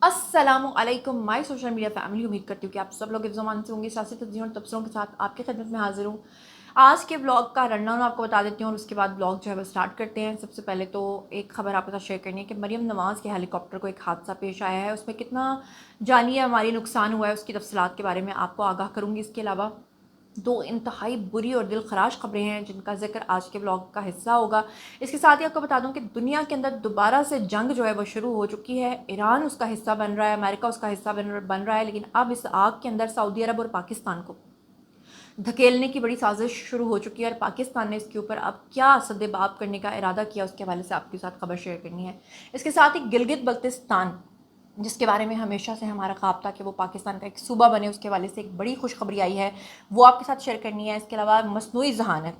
अस्सलामुअलैकुम my social media family. उम्मीद करती हूँ कि आप सब लोग इफ़्ज़ामान से होंगे। सियासी तज्ज़ियों और तबसरों के साथ आपकी खिदमत में हाजिर हूँ। आज के ब्लॉग का रनडाउन आपको बता देती हूँ और उसके बाद ब्लॉग जो है वो स्टार्ट करते हैं। सबसे पहले तो एक खबर आपके साथ शेयर करनी है कि मरियम नवाज़ के हेलीकॉप्टर को एक हादसा पेश आया है। उसमें कितना जानी या माली नुकसान हुआ है उसकी तफसीलात के बारे में आपको आगाह करूँगी। इसके अलावा दो इंतहाई बुरी और दिल खराश खबरें हैं जिनका जिक्र आज के ब्लॉग का हिस्सा होगा। इसके साथ ही आपको बता दूं कि दुनिया के अंदर दोबारा से जंग जो है वो शुरू हो चुकी है। ईरान उसका हिस्सा बन रहा है, अमेरिका उसका हिस्सा बन रहा है, लेकिन अब इस आग के अंदर सऊदी अरब और पाकिस्तान को धकेलने की बड़ी साजिश शुरू हो चुकी है और पाकिस्तान ने इसके ऊपर अब क्या सद्देबाब करने का इरादा किया उसके हवाले से आपके साथ खबर शेयर करनी है। इसके साथ ही गिलगित बल्तिस्तान, जिसके बारे में हमेशा से हमारा ख्वाब था कि वो पाकिस्तान का एक सूबा बने, उसके हवाले से एक बड़ी खुशखबरी आई है, वो आपके साथ शेयर करनी है। इसके अलावा मसनूई ज़हानत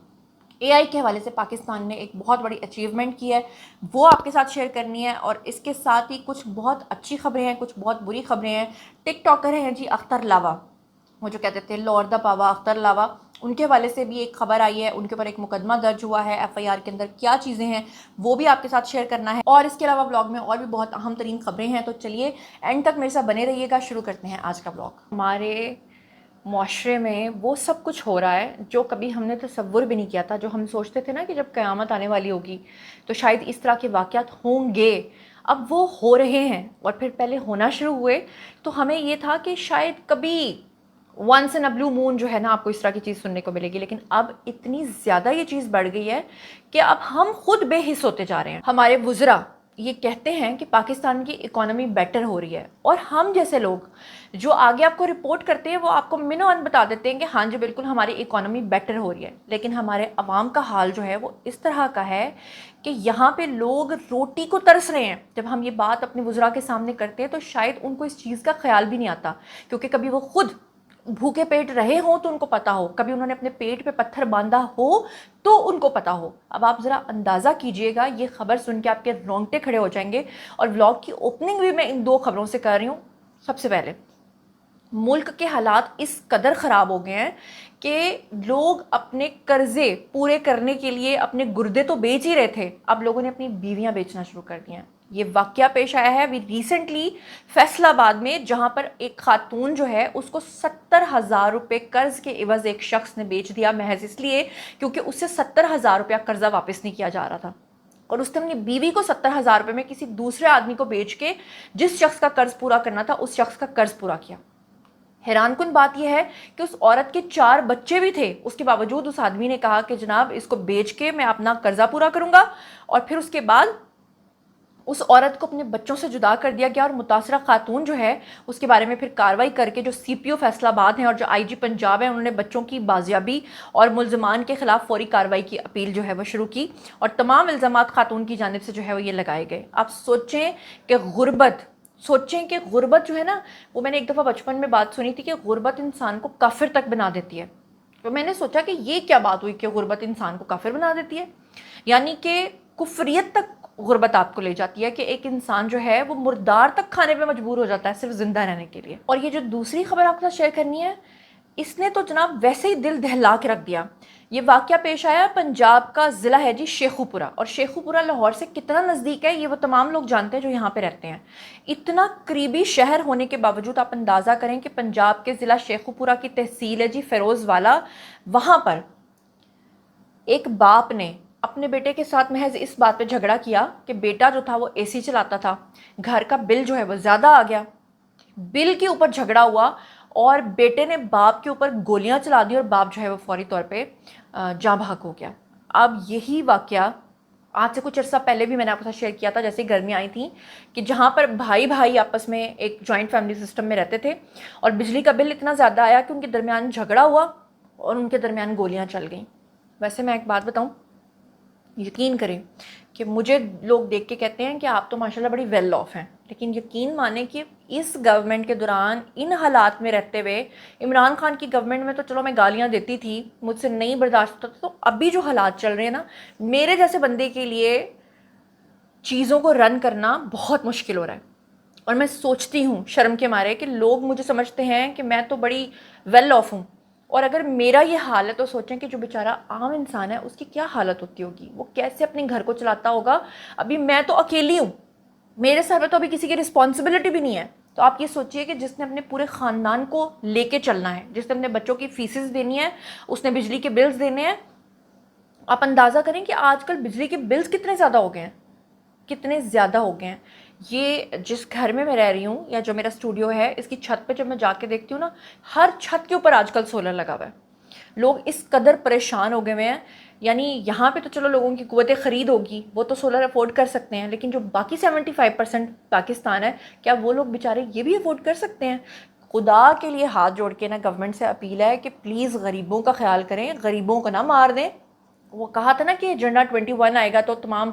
एआई के हवाले से पाकिस्तान ने एक बहुत बड़ी अचीवमेंट की है, वो आपके साथ शेयर करनी है। और इसके साथ ही कुछ बहुत अच्छी खबरें हैं, कुछ बहुत बुरी खबरें हैं। टिकटॉकर हैं जी अख्तर लावा, वो जो कहते थे लॉर्ड द पावा अख्तर लावा, उनके हवाले से भी एक खबर आई है। उनके ऊपर एक मुकदमा दर्ज हुआ है, एफआईआर के अंदर क्या चीज़ें हैं वो भी आपके साथ शेयर करना है। और इसके अलावा ब्लॉग में और भी बहुत अहम तरीन खबरें हैं, तो चलिए एंड तक मेरे साथ बने रहिएगा। शुरू करते हैं आज का ब्लॉग। हमारे माशरे में वो सब कुछ हो रहा है जो कभी हमने तसव्वुर भी नहीं किया था। जो हम सोचते थे ना कि जब क़यामत आने वाली होगी तो शायद इस तरह के वाक़यात होंगे, अब वो हो रहे हैं। और फिर पहले होना शुरू हुए तो हमें ये था कि शायद कभी once in a blue moon जो है ना आपको इस तरह की चीज़ सुनने को मिलेगी, लेकिन अब इतनी ज़्यादा ये चीज़ बढ़ गई है कि अब हम खुद बेहिस होते जा रहे हैं। हमारे वुज़रा ये कहते हैं कि पाकिस्तान की इकोनॉमी बेटर हो रही है, और हम जैसे लोग जो आगे आपको रिपोर्ट करते हैं वो आपको मिनोअन बता देते हैं कि हाँ जी बिल्कुल हमारी इकोनॉमी बेटर हो रही है। लेकिन हमारे अवाम का हाल जो है वो इस तरह का है कि यहाँ पे लोग रोटी को तरस रहे हैं। जब हम ये बात अपने वुज़रा के सामने करते हैं तो शायद उनको इस चीज़ का ख्याल भी नहीं आता, क्योंकि कभी वो खुद भूखे पेट रहे हों तो उनको पता हो, कभी उन्होंने अपने पेट पे पत्थर बांधा हो तो उनको पता हो। अब आप ज़रा अंदाज़ा कीजिएगा, ये खबर सुन के आपके रोंगटे खड़े हो जाएंगे। और व्लॉग की ओपनिंग भी मैं इन दो खबरों से कर रही हूँ। सबसे पहले, मुल्क के हालात इस कदर ख़राब हो गए हैं कि लोग अपने कर्ज़े पूरे करने के लिए अपने गुर्दे तो बेच ही रहे थे, अब लोगों ने अपनी बीवियां बेचना शुरू कर दी हैं। ये वाक़या पेश आया है अभी रिसेंटली फैसलाबाद में, जहां पर एक खातून जो है उसको 70,000 रुपये कर्ज़ के इवज़ एक शख्स ने बेच दिया, महज इसलिए क्योंकि उससे 70,000 रुपया कर्ज़ा वापस नहीं किया जा रहा था। और उसने अपनी बीवी को 70,000 रुपये में किसी दूसरे आदमी को बेच के जिस शख्स का कर्ज़ पूरा करना था उस शख्स का कर्ज़ पूरा किया। हैरानकुन बात यह है कि उस औरत के 4 बच्चे भी थे, उसके बावजूद उस आदमी ने कहा कि जनाब इसको बेच के मैं अपना कर्जा पूरा करूंगा। और फिर उसके बाद उस औरत को अपने बच्चों से जुदा कर दिया गया। और मुतासरा खातून जो है उसके बारे में फिर कार्रवाई करके जो सीपीओ फैसलाबाद हैं और जो आईजी पंजाब है उन्होंने बच्चों की बाजियाबी और मुलजमान के खिलाफ फौरी कार्रवाई की अपील जो है वो शुरू की, और तमाम इल्ज़ामात खातून की जानिब से जो है वो ये लगाए गए। आप सोचें कि गुर्बत जो है ना, वो मैंने एक दफ़ा बचपन में बात सुनी थी कि गुर्बत इंसान को काफिर तक बना देती है। तो मैंने सोचा कि ये क्या बात हुई कि गुर्बत इंसान को काफिर बना देती है, यानी कि कुफरियत तक गुर्बत आपको ले जाती है कि एक इंसान जो है वो मुर्दार तक खाने पे मजबूर हो जाता है सिर्फ जिंदा रहने के लिए। और ये जो दूसरी खबर आपके साथ शेयर करनी है, इसने तो जनाब वैसे ही दिल दहला के रख दिया। ये वाक़या पेश आया पंजाब का ज़िला है जी शेखुपुरा, और शेखुपुरा लाहौर से कितना नज़दीक है ये वो तमाम लोग जानते हैं जो यहाँ पे रहते हैं। इतना करीबी शहर होने के बावजूद आप अंदाज़ा करें कि पंजाब के ज़िला शेखुपुरा की तहसील है जी फ़िरोज़वाला, वहाँ पर एक बाप ने अपने बेटे के साथ महज इस बात पे झगड़ा किया कि बेटा जो था वो एसी चलाता था, घर का बिल जो है वो ज़्यादा आ गया, बिल के ऊपर झगड़ा हुआ और बेटे ने बाप के ऊपर गोलियां चला दी और बाप जो है वो फौरी तौर पे जाँ भाग हो गया। अब यही वाक़या आज से कुछ अर्सा पहले भी मैंने आपके साथ शेयर किया था, जैसे गर्मी आई थी, कि जहाँ पर भाई भाई आपस में एक जॉइंट फैमिली सिस्टम में रहते थे और बिजली का बिल इतना ज़्यादा आया कि उनके दरमियान झगड़ा हुआ और उनके दरमियान गोलियाँ चल गईं। वैसे मैं एक बात बताऊँ, यकीन करें कि मुझे लोग देख के कहते हैं कि आप तो माशाल्लाह बड़ी वेल ऑफ हैं, लेकिन यकीन माने कि इस गवर्नमेंट के दौरान इन हालात में रहते हुए, इमरान खान की गवर्नमेंट में तो चलो मैं गालियां देती थी, मुझसे नहीं बर्दाश्त होता, तो अभी जो हालात चल रहे हैं ना, मेरे जैसे बंदे के लिए चीज़ों को रन करना बहुत मुश्किल हो रहा है। और मैं सोचती हूँ शर्म के मारे कि लोग मुझे समझते हैं कि मैं तो बड़ी वेल ऑफ हूँ, और अगर मेरा ये हाल है तो सोचें कि जो बेचारा आम इंसान है उसकी क्या हालत होती होगी, वो कैसे अपने घर को चलाता होगा। अभी मैं तो अकेली हूँ, میرے سر پہ تو ابھی کسی کی رسپانسبلٹی بھی نہیں ہے. تو آپ یہ سوچیے کہ جس نے اپنے پورے خاندان کو لے کے چلنا ہے, جس نے اپنے بچوں کی فیسز دینی ہے, اس نے بجلی کے بلز دینے ہیں. آپ اندازہ کریں کہ آج کل بجلی کے بلز کتنے زیادہ ہو گئے ہیں, کتنے زیادہ ہو گئے ہیں. یہ جس گھر میں رہ رہی ہوں یا جو میرا اسٹوڈیو ہے, اس کی چھت پہ جب میں جا کے دیکھتی ہوں نا, ہر چھت کے اوپر آج کل سولر لگا ہوا ہے. لوگ اس قدر پریشان ہو گئے ہوئے ہیں. یعنی یہاں پہ تو چلو لوگوں کی قوت خرید ہوگی, وہ تو سولر افورڈ کر سکتے ہیں, لیکن جو باقی 75% پاکستان ہے, کیا وہ لوگ بیچارے یہ بھی افورڈ کر سکتے ہیں؟ خدا کے لیے ہاتھ جوڑ کے نا گورنمنٹ سے اپیل ہے کہ پلیز غریبوں کا خیال کریں, غریبوں کو نہ مار دیں. وہ کہا تھا نا کہ ایجنڈا 21 آئے گا تو تمام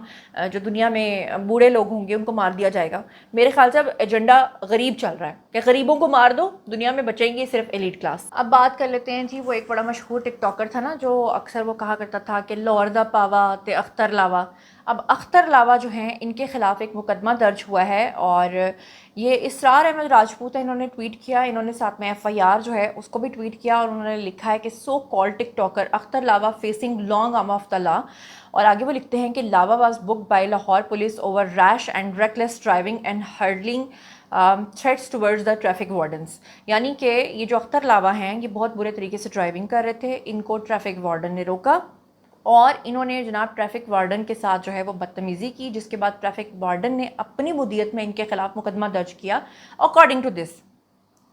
جو دنیا میں بوڑھے لوگ ہوں گے ان کو مار دیا جائے گا. میرے خیال سے اب ایجنڈا غریب چل رہا ہے کہ غریبوں کو مار دو, دنیا میں بچیں گے صرف ایلیٹ کلاس. اب بات کر لیتے ہیں جی, وہ ایک بڑا مشہور ٹک ٹاکر تھا نا, جو اکثر وہ کہا کرتا تھا کہ لاہور دا پاوا تے اختر لاوا. اب اختر لاوا جو ہیں ان کے خلاف ایک مقدمہ درج ہوا ہے, اور یہ اسرار احمد راجپوت ہے, انہوں نے ٹویٹ کیا, انہوں نے ساتھ میں FIR جو ہے اس کو بھی ٹویٹ کیا, اور انہوں نے لکھا ہے کہ so called TikToker Akhtar Lava facing long arm of the law. اور آگے وہ لکھتے ہیں کہ Lava was book by Lahore police over rash and reckless driving and hurdling threats towards the traffic wardens. یعنی کہ یہ جو اختر لاوا ہیں یہ بہت برے طریقے سے ڈرائیونگ کر رہے تھے, ان کو ٹریفک وارڈن نے روکا اور انہوں نے جناب ٹریفک وارڈن کے ساتھ جو ہے وہ بدتمیزی کی, جس کے بعد ٹریفک وارڈن نے اپنی مدیت میں ان کے خلاف مقدمہ درج کیا اکارڈنگ ٹو دس.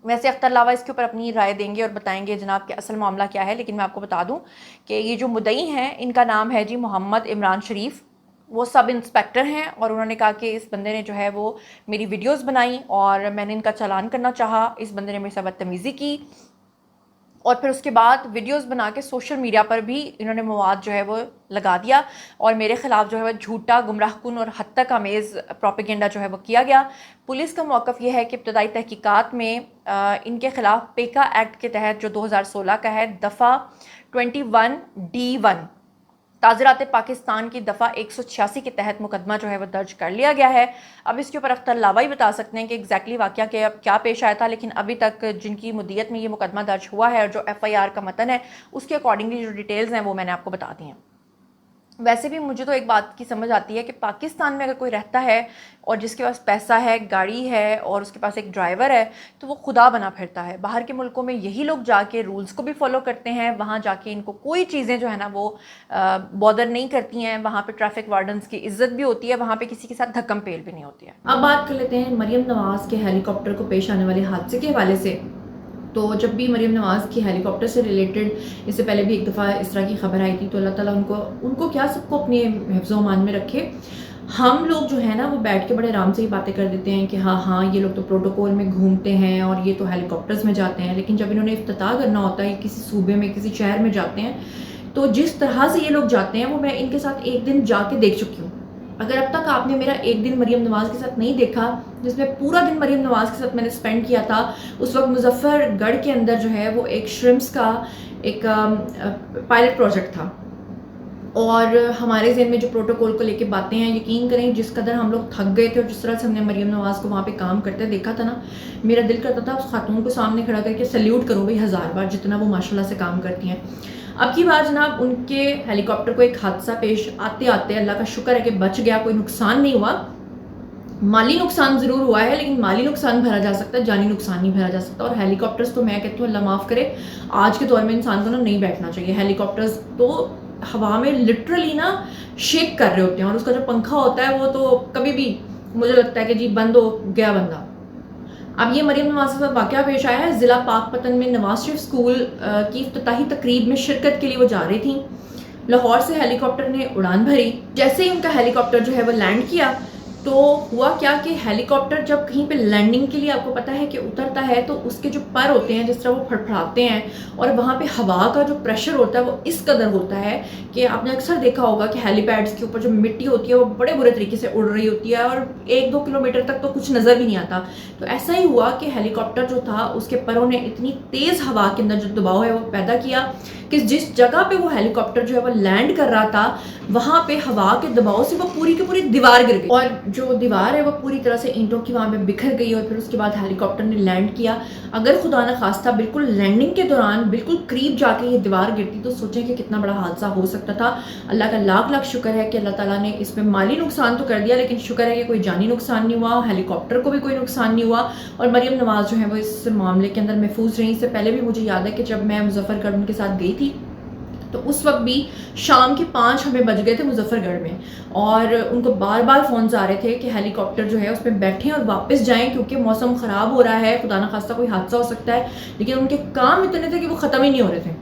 ویسے اختر لاوا اس کے اوپر اپنی رائے دیں گے اور بتائیں گے جناب کہ اصل معاملہ کیا ہے, لیکن میں آپ کو بتا دوں کہ یہ جو مدعی ہیں ان کا نام ہے جی محمد عمران شریف. وہ سب انسپیکٹر ہیں, اور انہوں نے کہا کہ اس بندے نے جو ہے وہ میری ویڈیوز بنائی اور میں نے ان کا چالان کرنا چاہا, اس بندے نے میرے ساتھ بدتمیزی کی, اور پھر اس کے بعد ویڈیوز بنا کے سوشل میڈیا پر بھی انہوں نے مواد جو ہے وہ لگا دیا, اور میرے خلاف جو ہے وہ جھوٹا, گمراہ کن اور حد تک آمیز پروپیگنڈا جو ہے وہ کیا گیا. پولیس کا موقف یہ ہے کہ ابتدائی تحقیقات میں ان کے خلاف پیکا ایکٹ کے تحت جو 2016 کا ہے, دفعہ 21D1 تعزیرات پاکستان کی دفعہ 186 کے تحت مقدمہ جو ہے وہ درج کر لیا گیا ہے. اب اس کے اوپر اختر لاوا ہی بتا سکتے ہیں کہ ایگزیکٹلی واقعہ کیا پیش آیا تھا, لیکن ابھی تک جن کی مدیت میں یہ مقدمہ درج ہوا ہے اور جو FIR کا متن ہے اس کے اکارڈنگلی جو ڈیٹیلز ہیں وہ میں نے آپ کو بتا دی ہیں. ویسے بھی مجھے تو ایک بات کی سمجھ آتی ہے کہ پاکستان میں اگر کوئی رہتا ہے اور جس کے پاس پیسہ ہے, گاڑی ہے اور اس کے پاس ایک ڈرائیور ہے, تو وہ خدا بنا پھرتا ہے. باہر کے ملکوں میں یہی لوگ جا کے رولز کو بھی فالو کرتے ہیں, وہاں جا کے ان کو کوئی چیزیں جو ہے نا وہ بودر نہیں کرتی ہیں, وہاں پہ ٹریفک وارڈنز کی عزت بھی ہوتی ہے, وہاں پہ کسی کے ساتھ دھکم پیل بھی نہیں ہوتی ہے. اب بات کر لیتے ہیں مریم نواز کے ہیلی کاپٹر کو پیش آنے والے حادثے کے حوالے سے. تو جب بھی مریم نواز کی ہیلی کاپٹر سے ریلیٹڈ اس سے پہلے بھی ایک دفعہ اس طرح کی خبر آئی تھی, تو اللہ تعالیٰ ان کو کیا سب کو اپنے حفظ و امان میں رکھے. ہم لوگ جو ہے نا وہ بیٹھ کے بڑے آرام سے ہی باتیں کر دیتے ہیں کہ ہاں یہ لوگ تو پروٹوکول میں گھومتے ہیں اور یہ تو ہیلی کاپٹرز میں جاتے ہیں, لیکن جب انہوں نے افتتاح کرنا ہوتا ہے کسی صوبے میں, کسی شہر میں جاتے ہیں, تو جس طرح سے یہ لوگ جاتے ہیں وہ میں ان کے ساتھ ایک دن جا کے دیکھ چکی ہوں. اگر اب تک آپ نے میرا ایک دن مریم نواز کے ساتھ نہیں دیکھا, جس میں پورا دن مریم نواز کے ساتھ میں نے سپینڈ کیا تھا, اس وقت مظفر گڑھ کے اندر جو ہے وہ ایک شرمس کا ایک پائلٹ پروجیکٹ تھا, اور ہمارے ذہن میں جو پروٹوکول کو لے کے باتیں ہیں, یقین کریں جس قدر ہم لوگ تھک گئے تھے اور جس طرح سے ہم نے مریم نواز کو وہاں پہ کام کرتے دیکھا تھا نا, میرا دل کرتا تھا اس خاتون کو سامنے کھڑا کر کے سلیوٹ کروں بھائی 1000 بار, جتنا وہ ماشاءاللہ سے کام کرتی ہیں. اب کی بار جناب ان کے ہیلی کاپٹر کو ایک حادثہ پیش آتے آتے, اللہ کا شکر ہے کہ بچ گیا, کوئی نقصان نہیں ہوا. مالی نقصان ضرور ہوا ہے, لیکن مالی نقصان بھرا جا سکتا ہے, جانی نقصان نہیں بھرا جا سکتا. اور ہیلی کاپٹرز تو میں کہتی ہوں اللہ معاف کرے, آج کے دور میں انسان کو نا نہیں بیٹھنا چاہیے. ہیلی کاپٹرز تو ہوا میں لٹرلی نا شیک کر رہے ہوتے ہیں, اور اس کا جو پنکھا ہوتا ہے وہ تو کبھی بھی مجھے لگتا ہے کہ جی بند ہو گیا بندہ. اب یہ مریم نواز کے ساتھ واقعہ پیش آیا ہے. ضلع پاک پتن میں نواز شریف اسکول کی افتتاحی تقریب میں شرکت کے لیے وہ جا رہی تھیں. لاہور سے ہیلی کاپٹر نے اڑان بھری. جیسے ہی ان کا ہیلی کاپٹر جو ہے وہ لینڈ کیا تو ہوا کیا کہ ہیلی کاپٹر جب کہیں پہ لینڈنگ کے لیے آپ کو پتہ ہے کہ اترتا ہے تو اس کے جو پر ہوتے ہیں جس طرح وہ پھڑپھڑاتے ہیں, اور وہاں پہ ہوا کا جو پریشر ہوتا ہے وہ اس قدر ہوتا ہے کہ آپ نے اکثر دیکھا ہوگا کہ ہیلی پیڈز کے اوپر جو مٹی ہوتی ہے وہ بڑے برے طریقے سے اڑ رہی ہوتی ہے, اور 1-2 کلومیٹر تک تو کچھ نظر بھی نہیں آتا. تو ایسا ہی ہوا کہ ہیلی کاپٹر جو تھا اس کے پروں نے اتنی تیز ہوا کے اندر جو دباؤ ہے وہ پیدا کیا کہ جس جگہ پہ وہ ہیلی کاپٹر جو ہے وہ لینڈ کر رہا تھا وہاں پہ ہوا کے دباؤ سے وہ پوری کی پوری دیوار گر گئی. اور जो दीवार है वो पूरी तरह से ईंटों की वहाँ पे बिखर गई और फिर उसके बाद हेली कॉप्टर ने लैंड किया। अगर खुदा न खास्ता बिल्कुल लैंडिंग के दौरान बिल्कुल करीब जाके ये दीवार गिरती तो सोचें कि कितना बड़ा हादसा हो सकता था। अल्लाह का लाख लाख शुक्र है कि अल्लाह ताला ने इसमें माली नुकसान तो कर दिया, लेकिन शुक्र है कि कोई जानी नुकसान नहीं हुआ, हेलीकॉप्टर को भी कोई नुकसान नहीं हुआ और मरियम नवाज़ जो है वो इस मामले के अंदर महफूज रही। इससे पहले भी मुझे याद है कि जब मैं मुजफ्फरगढ़ उनके साथ गई थी तो उस वक्त भी शाम के 5 हमें बज गए थे मुजफ्फरगढ़ में, और उनको बार बार फ़ोन्स आ रहे थे कि हेलीकॉप्टर जो है उस पर बैठें और वापस जाएं क्योंकि मौसम ख़राब हो रहा है, खुदा न खास्ता कोई हादसा हो सकता है। लेकिन उनके काम इतने थे कि वो ख़त्म ही नहीं हो रहे थे।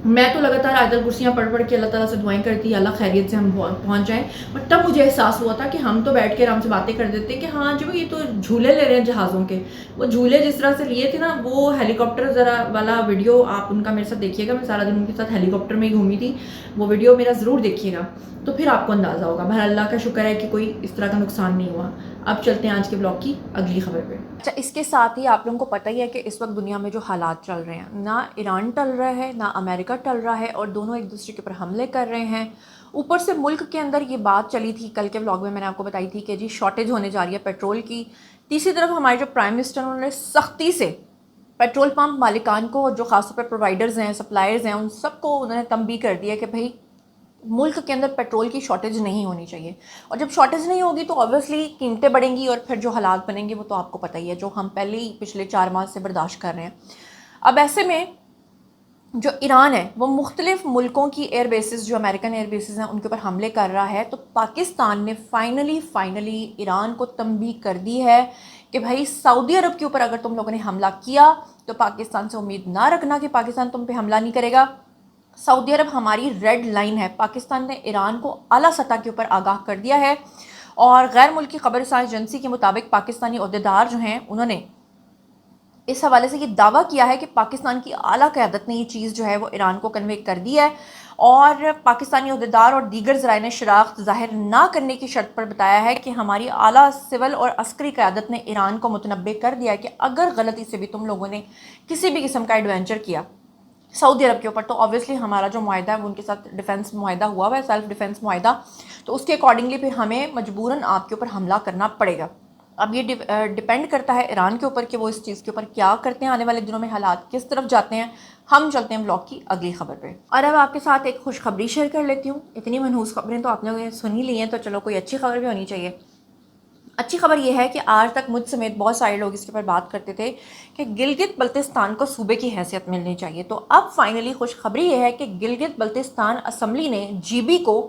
मैं तो लगातार आयतल कुर्सियाँ पढ़ पढ़ के अल्लाह ताला से दुआएं करती, अल्लाह खैरियत से हम पहुँच जाएं। बट तब मुझे एहसास हुआ था कि हम तो बैठ के आराम से बातें कर देते कि हाँ जो ये तो झूले ले रहे हैं जहाज़ों के, वो झूले जिस तरह से लिए थे ना, वो हेलीकॉप्टर ज़रा वाला वीडियो आप उनका मेरे साथ देखिएगा। मैं सारा दिन उनके साथ हेलीकॉप्टर में ही घूमी थी, वो वीडियो मेरा ज़रूर देखिएगा तो फिर आपको अंदाज़ा होगा। बहर अल्लाह का शुक्र है कि कोई इस तरह का नुकसान नहीं हुआ। अब चलते हैं आज के ब्लॉग की अगली खबर पे। अच्छा, इसके साथ ही आप लोगों को पता ही है कि इस वक्त दुनिया में जो हालात चल रहे हैं, ना ईरान टल रहा है ना अमेरिका टल रहा है और दोनों एक दूसरे के ऊपर हमले कर रहे हैं। ऊपर से मुल्क के अंदर ये बात चली थी, कल के ब्लॉग में मैंने आपको बताई थी कि जी शॉर्टेज होने जा रही है पेट्रोल की। तीसरी तरफ हमारे जो प्राइम मिनिस्टर उन्होंने सख्ती से पेट्रोल पंप मालिकान को और जो खासतौर पर प्रोवाइडर्स हैं, सप्लायर्स हैं, उन सबको उन्होंने तंबीह कर दिया कि भाई मुल्क के अंदर पेट्रोल की शॉर्टेज नहीं होनी चाहिए, और जब शॉर्टेज नहीं होगी तो ऑब्वियसली कीमतें बढ़ेंगी और फिर जो हालात बनेंगे वो तो आपको पता ही है, जो हम पहले ही पिछले 4 माह से बर्दाश्त कर रहे हैं। अब ऐसे में जो ईरान है वो मुख्तलिफ मुल्कों की एयर बेसिस, जो अमेरिकन एयर बेसिस हैं, उनके ऊपर हमले कर रहा है। तो पाकिस्तान ने फाइनली ईरान को तंबीह कर दी है कि भाई सऊदी अरब के ऊपर अगर तुम लोगों ने हमला किया तो पाकिस्तान से उम्मीद ना रखना कि पाकिस्तान तुम पे हमला नहीं करेगा। सऊदी अरब हमारी रेड लाइन है। पाकिस्तान ने ईरान को आला सतह के ऊपर आगाह कर दिया है और गैर मुल्की खबरसां एजेंसी के मुताबिक पाकिस्तानी ओहदेदार जो हैं उन्होंने इस हवाले से ये दावा किया है कि पाकिस्तान की आला क़यादत ने ये चीज़ जो है वो ईरान को कन्वे कर दी है और पाकिस्तानी ओहदेदार और दीगर ज़राए ने शराख्त ज़ाहिर ना करने की शर्त पर बताया है कि हमारी आला सिविल और अस्करी क़यादत ने ईरान को मुतनब्बे कर दिया है कि अगर गलती से भी तुम लोगों ने किसी भी किस्म का एडवेंचर किया सऊदी अरब के ऊपर तो ऑब्वियसली हमारा जो मुआहदा है वो उनके साथ डिफेंस मुआहदा हुआ हुआ है, सेल्फ डिफेंस मुआहदा, तो उसके अकॉर्डिंगली फिर हमें मजबूरन आपके ऊपर हमला करना पड़ेगा। अब ये डिपेंड करता है ईरान के ऊपर कि वो इस चीज़ के ऊपर क्या करते हैं, आने वाले दिनों में हालात किस तरफ जाते हैं। हम चलते हैं ब्लॉग की अगली खबर पे और अब आपके साथ एक खुशखबरी शेयर कर लेती हूँ। इतनी मनहूस खबरें तो आप लोगों ने सुन ही ली हैं, तो चलो कोई अच्छी खबर भी होनी चाहिए। अच्छी खबर यह है कि आज तक मुझ समेत बहुत सारे लोग इसके ऊपर बात करते थे कि गिलगित बल्तिस्तान को सूबे की हैसियत मिलनी चाहिए। तो अब फाइनली खुशखबरी यह है कि गिलगित बल्तिस्तान असम्बली ने जीबी को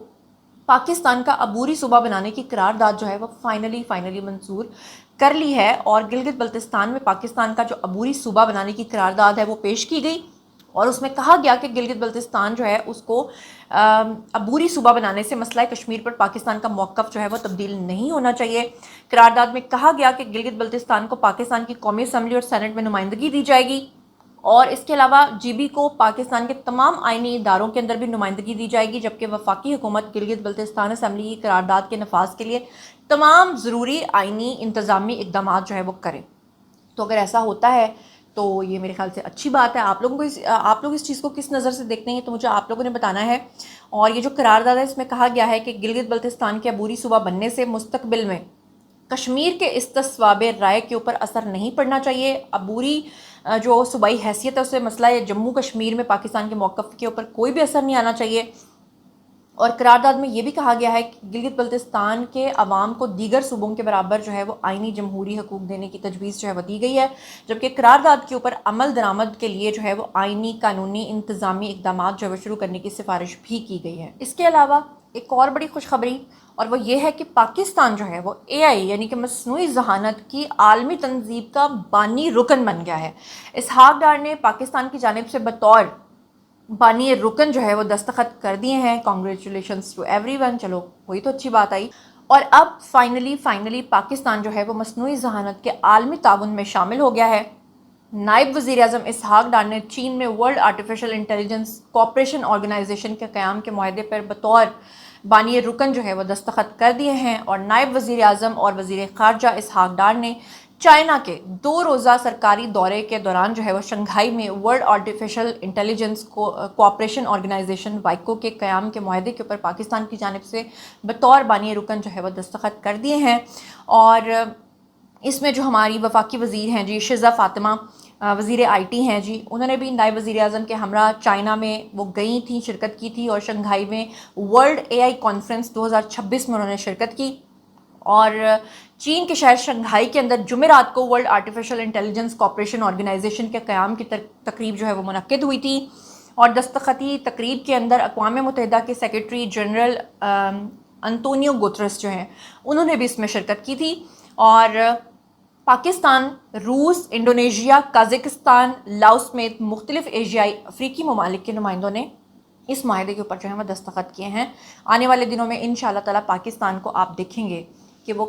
पाकिस्तान का अबूरी सूबा बनाने की करारदाद जो है वो फाइनली मंजूर कर ली है और गिलगित बल्तिस्तान में पाकिस्तान का जो अबूरी सूबा बनाने की करारदाद है वो पेश की गई और उसमें कहा गया कि गिलगित बल्तिस्तान जो है उसको अबूरी सूबा बनाने से मसला कश्मीर पर पाकिस्तान का मौक़िफ़ जो है वो तब्दील नहीं होना चाहिए। करारदाद में कहा गया कि गिलगित बल्तिस्तान को पाकिस्तान की कौमी असम्बली और सेनेट में नुमाइंदगी दी जाएगी और इसके अलावा जीबी को पाकिस्तान के तमाम आइनी इदारों के अंदर भी नुमाइंदगी दी जाएगी, जबकि वफाकी हुकूमत गिलगित बल्तिस्तान असम्बली की करारदाद के नफाज के लिए तमाम ज़रूरी आइनी इंतज़ामी इक़दाम जो है वो करें। तो अगर ऐसा होता है तो ये मेरे ख्याल से अच्छी बात है। आप लोग इस चीज़ को किस नज़र से देखते हैं तो मुझे आप लोगों ने बताना है। और ये जो करारदाद है इसमें कहा गया है कि गिलगित बल्तिस्तान के अबूरी सूबा बनने से मुस्तकबिल में कश्मीर के इस्तिस्वाब राय के ऊपर असर नहीं पड़ना चाहिए। अबूरी जो सूबाई हैसियत है उससे मसला जम्मू कश्मीर में पाकिस्तान के मौक़िफ़ के ऊपर कोई भी असर नहीं आना चाहिए। और करारदाद में ये भी कहा गया है कि गिलगित बल्तिस्तान के अवाम को दीगर सूबों के बराबर जो है वो आइनी जमहूरी हकूक़ देने की तजवीज़ जो है वो दी गई है, जबकि करारदाद के ऊपर अमल दरामद के लिए जो है वो आइनी कानूनी इंतज़ामी इक़दाम जो है वो शुरू करने की सिफारिश भी की गई है। इसके अलावा एक और बड़ी खुशखबरी और वो ये है कि पाकिस्तान जो है वो AI यानी कि मस्नूई ज़हानत की आलमी तंजीब का बानी रुकन बन गया है। इसहाक डार ने पाकिस्तान की जानिब से बतौर बानी रुकन जो है वो दस्तखत कर दिए हैं। Congratulations to everyone. चलो वही तो अच्छी बात आई। और अब फाइनली पाकिस्तान जो है वो मस्नूई ज़हानत के आलमी ताउन में शामिल हो गया है। नायब वज़ीर आज़म इसहाक डार ने चीन में World Artificial Intelligence Cooperation Organization के क़याम के मुआहदे पर बतौर बानी रुकन जो है वो दस्तखत कर दिए हैं और नायब वज़ीर आज़म और वज़ीर ख़ारजा इसहाक डार ने चाइना के 2 रोज़ा सरकारी दौरे के दौरान जो है वो शंघाई में World Artificial Intelligence Cooperation Organization वाइको के क़याम के मुआहदे के ऊपर पाकिस्तान की जानिब से बतौर बानी रुकन जो है वो दस्तखत कर दिए हैं। और इसमें जो हमारी वफाकी वज़ीर हैं जी शिज़ा फ़ातिमा, वज़ीर IT हैं जी, उन्होंने भी नायब वज़ीर आज़म के हमरा चाइना में वो गई थी, शिरकत की थी और शंघाई में वर्ल्ड AI कॉन्फ्रेंस 2026 में उन्होंने शिरकत की। और चीन के शहर शंघाई के अंदर जुमेरात को World Artificial Intelligence Cooperation Organization के क़याम की तकरीब जो है वो मुनक्किद हुई थी। और दस्तखती तकरीब के अंदर अक़वाम मुत्तहिदा के सेक्रेटरी जनरल अंतोनियो गुतरस जो हैं उन्होंने भी इसमें शिरकत की थी। और पाकिस्तान, रूस, इंडोनेशिया, कज़ाकिस्तान, लाओस समेत मुख्तलिफ एशियाई अफ्रीकी ममालिक के नुमाइंदों ने इस माहदे के ऊपर जो है वो दस्तखत किए हैं। आने वाले दिनों में इंशाअल्लाह ताला पाकिस्तान को आप देखेंगे कि वो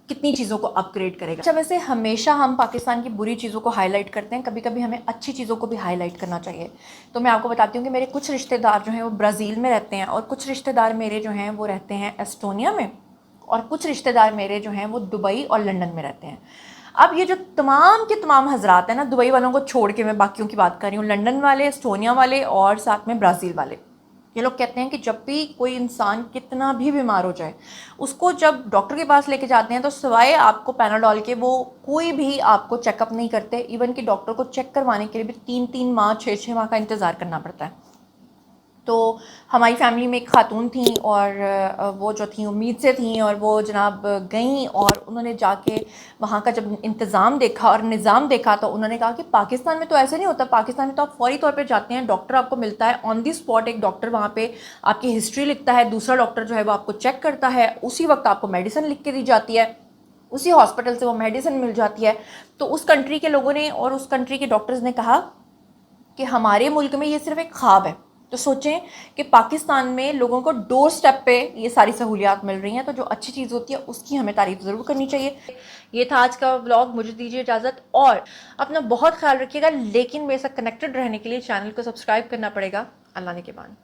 कितनी चीज़ों को अपग्रेड करेगा। अच्छा, वैसे हमेशा हम पाकिस्तान की बुरी चीज़ों को हाईलाइट करते हैं, कभी कभी हमें अच्छी चीज़ों को भी हाईलाइट करना चाहिए। तो मैं आपको बताती हूँ कि मेरे कुछ रिश्तेदार जो हैं वो ब्राज़ील में रहते हैं और कुछ रिश्तेदार मेरे जो हैं वो रहते हैं एस्टोनिया में और कुछ रिश्तेदार मेरे जो हैं वो दुबई और लंदन में रहते हैं। अब ये जो तमाम के तमाम हजरात हैं ना, दुबई वालों को छोड़ के मैं बाकियों की बात कर रही हूँ, लंदन वाले, एस्टोनिया वाले और साथ में ब्राज़ील वाले, ये लोग कहते हैं कि जब भी कोई इंसान कितना भी बीमार हो जाए, उसको जब डॉक्टर के पास लेके जाते हैं तो सिवाय आपको पैनाडोल के वो कोई भी आपको चेकअप नहीं करते। इवन कि डॉक्टर को चेक करवाने के लिए भी 3-3 माह 6-6 माह का इंतज़ार करना पड़ता है। तो हमारी फैमिली में एक खातून थी और वो जो थी उम्मीद से थी और वो जनाब गई और उन्होंने जाके वहाँ का जब इंतज़ाम देखा और निज़ाम देखा तो उन्होंने कहा कि पाकिस्तान में तो ऐसे नहीं होता। पाकिस्तान में तो आप फौरी तौर पे जाते हैं, डॉक्टर आपको मिलता है ऑन दी स्पॉट, एक डॉक्टर वहाँ पे आपकी हिस्ट्री लिखता है, दूसरा डॉक्टर जो है वो आपको चेक करता है, उसी वक्त आपको मेडिसिन लिख के दी जाती है, उसी हॉस्पिटल से वो मेडिसिन मिल जाती है। तो उस कंट्री के लोगों ने और उस कंट्री के डॉक्टर्स ने कहा कि हमारे मुल्क में ये सिर्फ एक ख्वाब है। तो सोचें कि पाकिस्तान में लोगों को डोर स्टेप पे ये सारी सहूलियात मिल रही हैं, तो जो अच्छी चीज़ होती है उसकी हमें तारीफ़ ज़रूर करनी चाहिए। ये था आज का व्लॉग, मुझे दीजिए इजाज़त और अपना बहुत ख्याल रखिएगा, लेकिन मेरे साथ कनेक्टेड रहने के लिए चैनल को सब्सक्राइब करना पड़ेगा। अल्लाह ने के बाद।